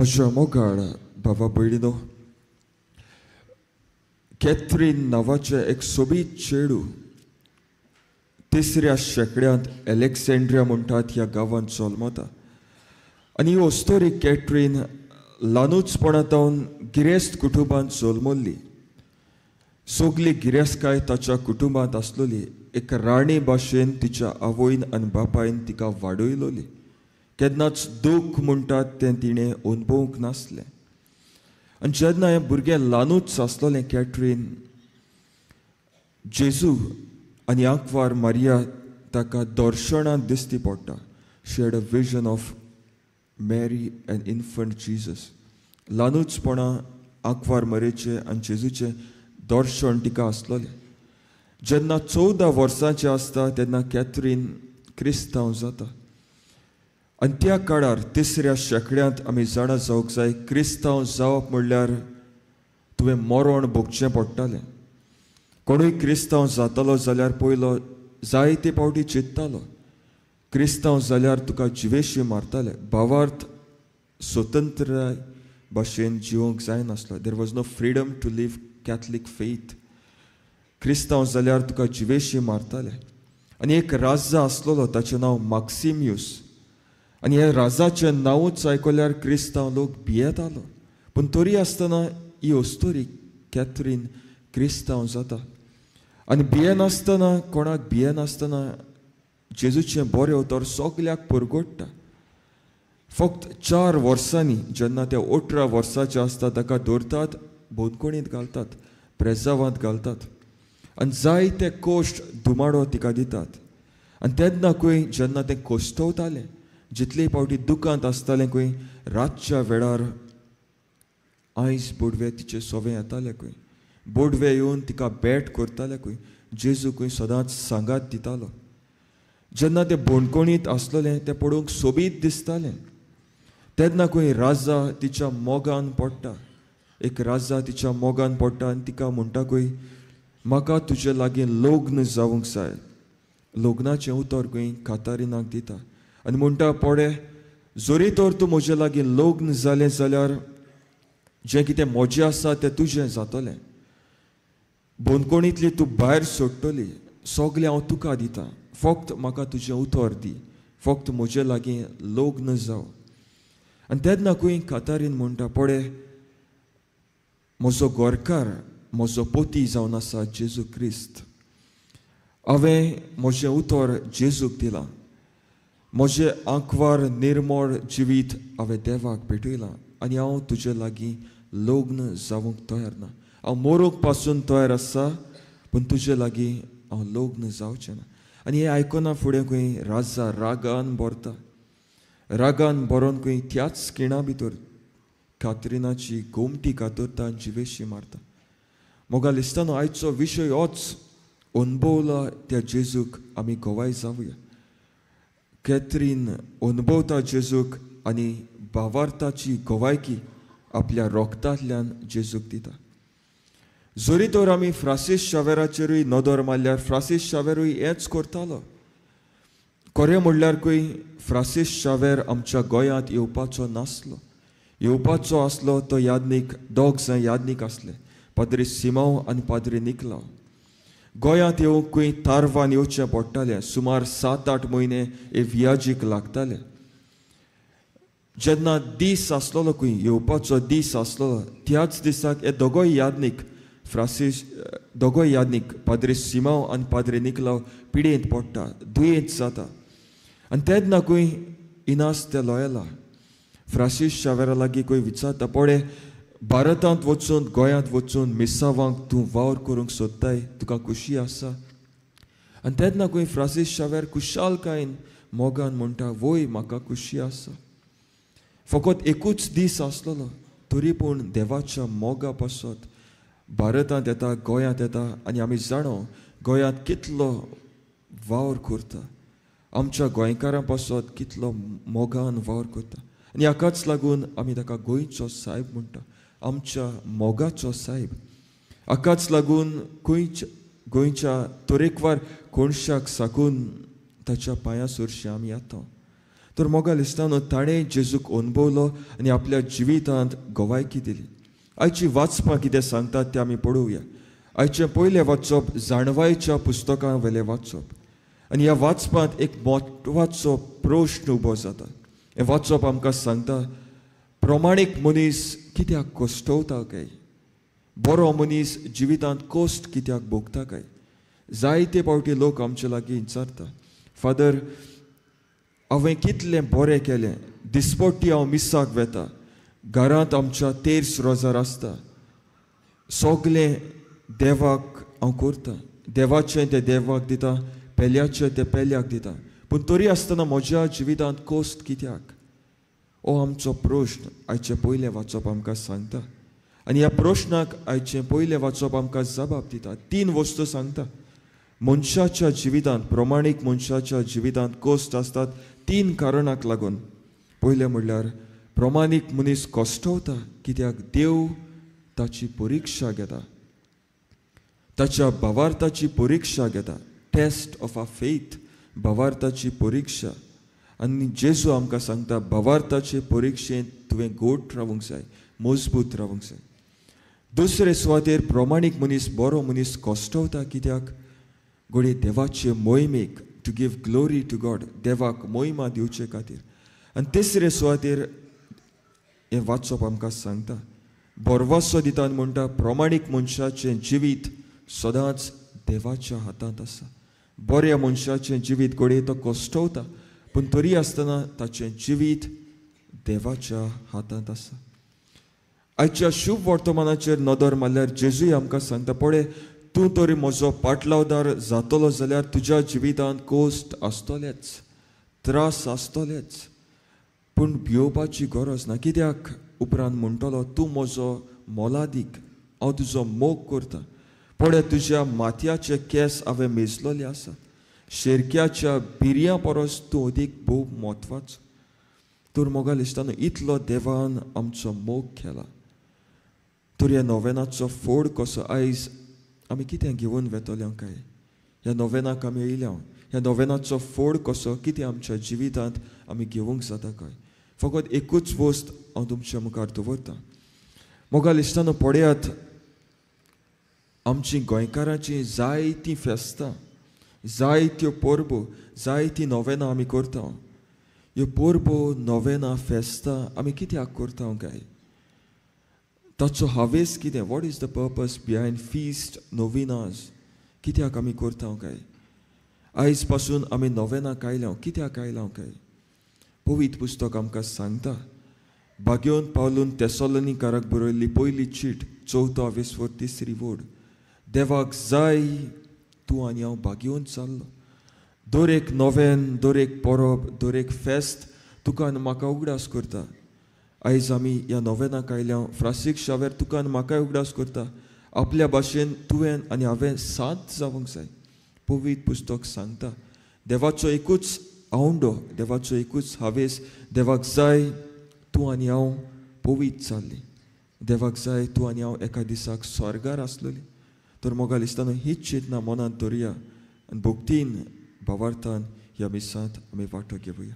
म्हज्या मोगाळ भावा भयणीनो, कॅथरीन नांवाचें एक सोबीत चेडूं 3ऱ्या शेंकड्यांत एलेक्सेंड्रिया म्हणटात ह्या गांवांत जल्मता. आनी ही स्टोरी कॅथरीन ल्हानूचपणांतावन गिरेस्त कुटुंबांत जल्मल्ली. सगली गिरेस्तकाय ताच्या कुटुंबांत आसलेली. एक राणी भाशेन तिच्या आवयन आनी बापायन तिका वाडयलोली. केन्नाच दूख म्हणटात तें तिणें अनुभवूंक नासलें. आनी जेन्ना हें भुरगें ल्हानूच आसलोलें कॅथरीन, जेजू आनी आंकवार मारिया ताका दर्शनांत दिश्टी पडटा. She had a vision of Mary and infant Jesus. ल्हानूचपणा आंकवार मारयेचें आनी जेजूचें दर्शन तिका आसलोलें. जेन्ना 14 वर्सांचें आसता तेन्ना कॅथरीन क्रिस्तांव जाता. आनी त्या काळार 3ऱ्या शेंकड्यांत आमी जाणा जावंक जाय, क्रिस्तांव जावप म्हणल्यार तुवें मरण भोगचें पडटालें. कोणूय क्रिस्तांव जातालो जाल्यार पयलो जायते फावटी चिंत्तालो क्रिस्तांव जाल्यार तुका जिवेशी मारताले. भावार्थ स्वतंत्राय भाशेन जिवंक जायनासलो. There was no freedom to live Catholic faith. क्रिस्तांव जाल्यार तुका जिवेशी मारताले. आनी एक राजा आसलोलो, ताचें नांव माक्सिम्यूस. आनी ह्या राजाचें नांवूच आयकल्यार क्रिस्तांव लोक भियेतालो. पूण तरी आसतना ही स्टोरी कॅथरीन क्रिस्तांव जाता. आनी भियेनासतना, कोणाक भियेनासतना जेजूचें बरें उतर सगल्याक परगडटा. फक्त 4 वर्सांनी जेन्ना ते 18 वर्साचे आसता ताका धरतात, बोनकोणींत घालतात, प्रेजावांत घालतात. आनी जायते कोश्ट धुमाडो तिका दितात. आनी तेन्ना खंय जेन्ना तें कोश्टवतालें, जितले फावटी दुकांत आसतालें खंय, रातच्या वेळार आयज बोडवे तिचे सोवें येताले खंय. बोडवे येवन तिका बॅट करताले खंय. जेजू खंय सदांच सांगात दितालो. जेन्ना तें बोणकोणींत आसलोलें तें पळोवंक सोबीत दिसतालें. तेन्ना खंय राजा तिच्या मोगान पडटा. एक राजा तिच्या मोगान पडटा आनी तिका म्हणटा खंय, म्हाका तुजे लागीं लग्न जावंक जाय. लग्नाचें उतर खंय कातारिनाक दिता आनी म्हणटा, पळे जोरी तर तूं म्हजे लागीं लग्न जालें जाल्यार जें कितें म्हजें आसा तें तुजें जातलें. बोनकोणींतली तूं भायर सोडटली, सगलें हांव तुका दितां. फक्त म्हाका तुजें उतर दी. फक्त म्हजे लागीं लग्न जाव. आनी तेन्ना खंय कातारीन म्हणटा, पळे म्हजो गोरकार, म्हजो पोती जावन आसा जेजू क्रिस्त. हांवें म्हजें उतर जेजूक दिलां. म्हजें आंकवार निर्मळ जिवीत हांवें देवाक भेटयलां. आनी हांव तुजे लागीं लग्न जावंक तयार ना. हांव मरूंक पासून तयार आसा, पूण तुजे लागीं हांव लग्न जावचें ना. आनी हें आयकना फुडें खंय राजा रागान भरता. रागान भरोन खंय त्याच खिणा भितर कातरिनाची गोमटी कातरता आनी जिवेशी मारता. मोगाल दिसता आयचो विशय होच, अनुभवला त्या जेजूक आमी गोवाय जावया. कॅथरीन अनुभवता जेजूक आनी भावार्थाची गोवायकी आपल्या रोगतांतल्यान जेजूक दिता. जोरी तर आमी फ्रांसीस शावेराचेरूय नदर मारल्यार फ्रांसीस शावेरूय हेंच करतालो. खरें म्हणल्यार खंय फ्रांसीस शावेर आमच्या गोंयांत येवपाचो नासलो. येवपाचो आसलो तो यादनीक, 2 जाण यादनीक आसले, पाद्री सिमांव आनी पाद्री निकलांव. गोंयांत येवंक खंय तारवान येवचें पडटालें. सुमार 7-8 म्हयने हे वियाजीक लागताले. जेन्ना दीस आसलोलो खंय, येवपाचो दीस आसलोलो, त्याच दिसाक हे दोगोय यादनीक पाद्री सिमांव आनी पाद्री निकलांव पिडेंत पडटा, दुयेंत जाता. आनी तेन्ना खंय इनास ते लॉयला फ्रांसीस शावेरा लागीं खंय विचारता, पळे भारतांत वचून, गोंयांत वचून मिसावांक तूं वावर करूंक सोदताय, तुका खुशी आसा? आनी तेन्ना खंय फ्रांसीस शावेर खुशालकायेन मोगान म्हणटा, वय म्हाका खुशी आसा. फकत एकूच दीस आसलोलो, तरी पूण देवाच्या मोगा पासत भारतांत येता, गोंयांत येता. आनी आमी जाणो गोंयांत कितलो वावर करता. आमच्या गोंयकारां पासत कितलो मोगान वावर करता. आनी हाकाच लागून आमी ताका गोंयचो सायब म्हणटा, आमच्या मोगाचो सायब. हाकाच लागून गोंयच्या तरेकवार कोणशाक साकून ताच्या पांयां सुरशीं आमी येता. तर मोगाल इश्टानो ताणें जेजूक अनुभवलो आनी आपल्या जिवितांत गवायकी दिली. आयची वाचपां कितें सांगतात तें आमी पळोवया. आयचें पयलें वाचप जाणवायेच्या पुस्तकां वेलें वाचप. आनी ह्या वाचपांत एक म्हत्वाचो प्रश्न उबो जाता. हें वाचप आमकां सांगता प्रमाणीक मनीस कित्याक कश्टवता काय, बरो मनीस जिवितांत कश्ट कित्याक भोगता काय. जायते फावटी लोक आमचे लागीं विचारता, फादर हांवें कितलें बरें केलें, दिसपट्टी हांव मिसाक वेता, घरांत आमच्या तेर्स रोजार आसता, सगलें देवाक हांव करतां, देवाचें तें देवाक दिता, पेल्याचें तें पेल्याक दिता, पूण तरी आसतना म्हज्या जिवितांत कश्ट कित्याक. हो आमचो प्रश्न आयचें पयलें वाचप आमकां सांगता. आनी ह्या प्रश्नाक आयचें पयलें वाचप आमकां जबाब दिता. 3 वस्तू सांगता. मनशाच्या जिवितांत, प्रमाणीक मनशाच्या जिवितांत कश्ट आसतात 3 कारणाक लागून. पयलें म्हणल्यार प्रमाणीक मनीस कश्टवता कित्याक देव ताची परिक्षा घेता, ताच्या भावार्थाची परिक्षा घेता. टेस्ट ऑफ अ फेथ, भावार्थाची परिक्षा. आनी जेजू आमकां सांगता भावार्थाचे परिक्षेंत तुवें गोट रावूंक जाय, मजबूत रावूंक जाय. दुसरे सुवातेर प्रमाणीक मनीस, बरो मनीस कश्टवता कित्याक घोडये देवाचे मोहिमेक, to give glory to God, देवाक मोहिमा दिवचे खातीर. आनी तिसरे सुवातेर हें वाचप आमकां सांगता बोरवासो दिता आनी म्हणटा प्रमाणीक मनशाचें जिवीत सदांच देवाच्या हातांत आसा. बऱ्या मनशाचें जिवीत घोडये तो कश्टवता पूण तरी आसतना ताचें जिवीत देवाच्या हातांत आसा. आयच्या शुभ वर्तमानाचेर नदर मारल्यार जेजूय आमकां सांगता पळय तूं तरी म्हजो पाटलावदार जातलो जाल्यार तुज्या जिवितांत कश्ट आसतलेच, त्रास आसतलेच, पूण भियोवपाची गरज ना. कित्याक उपरांत म्हणटलो तूं म्हजो मोलादीक, हांव तुजो मोग करतां. पळय तुज्या माथ्याचे केस हांवें मेजलेले आसा, शेरक्याच्या बिरयां परस तूं अदीक भोव म्हत्वाचो. तर मोगाल इश्टानो इतलो देवान आमचो मोग केला. तर ह्या नोवेनाचो फोड कसो आयज आमी कितें घेवन वेतले काय, ह्या नोवेनाक आमी येयल्या, ह्या नोवेनाचो फोड कसो कितें आमच्या जिवितांत आमी घेवंक जाता काय. फकत एकूच वस्त हांव तुमच्या मुखार दवरतां. मोगाल इश्टानो पळयात आमची गोंयकारांची जायतीं फेस्तां, जायत्यो परबो, जायतीं नोवेनां आमी करता. ह्यो परबो, नोवेनां, फेस्तां आमी कित्याक करता काय, ताचो हावेस कितें, what is the purpose behind feast novenas, कित्याक आमी करता काय. आयज पासून आमी नोवेनां आयल्या, कित्याक आयल्या काय. पवित्र पुस्तक आमकां सांगता बागेवन पावलून तेसलोनिकाराक बरयल्ली पयली चीट 4 विस्वर 3 वोड. देवाक जाय तूं आनी हांव बागेवन चल्लो. दर एक नोवेन, दर एक परब, दर एक फेस्त तुका आनी म्हाका उगडास करता. आयज आमी ह्या नोवेनाक आयल्या, फ्रांसीक शावेर तुका आनी म्हाकाय उगडास करता. आपल्या भाशेन तुवें आनी हांवें साथ जावंक जाय. पवित्र पुस्तक सांगता देवाचो एकूच आवंडो, देवाचो एकूच हावेस, देवाक जाय तूं आनी हांव पवित्र जाल्लीं. देवाक जाय तूं आनी हांव एका दिसाक स्वर्गार आसलेलीं. तर मोगाल इश्टानो हीच चेतना मनांत दवरया आनी भोगतीन भावार्थान ह्या मिसांत आमी वांटो घेवया.